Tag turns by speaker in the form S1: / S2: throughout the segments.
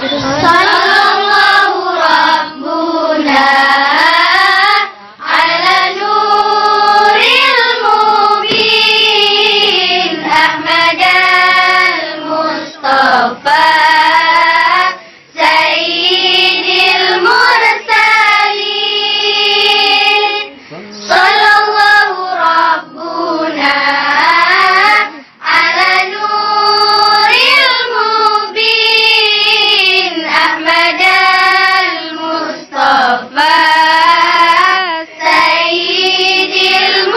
S1: Sallallahu Rabbuna ala nuril mubin Ahmadal Mustafa Sayyidil Mursalin Sallallahu Rabbuna ala nuril mubin Ahmadal Mustafa Sayyidil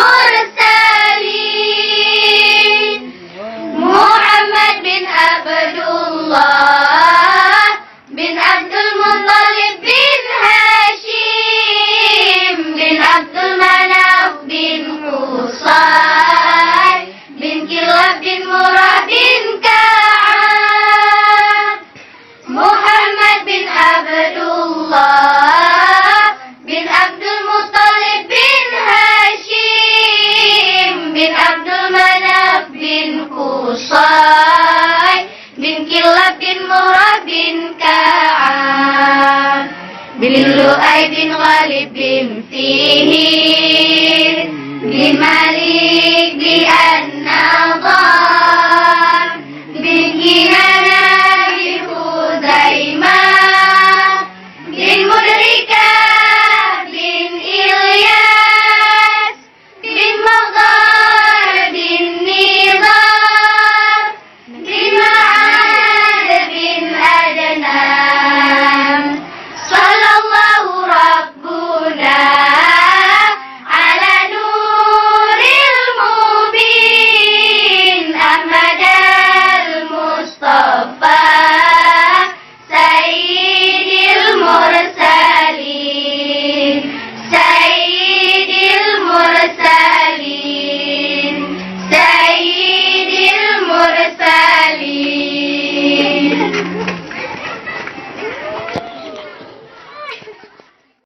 S1: Mursalin Muhammad bin Abdullah bin Abdul Muttalib bin Hashim bin Abdul Manaf bin Qusay bin Kilab bin Murrah bin Ka'ab Muhammad bin Abdullah bin Abdul Muttalib bin Hashim bin Abdul Manaf bin Qusay bin Kilab bin Murrah bin Ka'ab bin Lu'ay bin Ghalib bin Fihi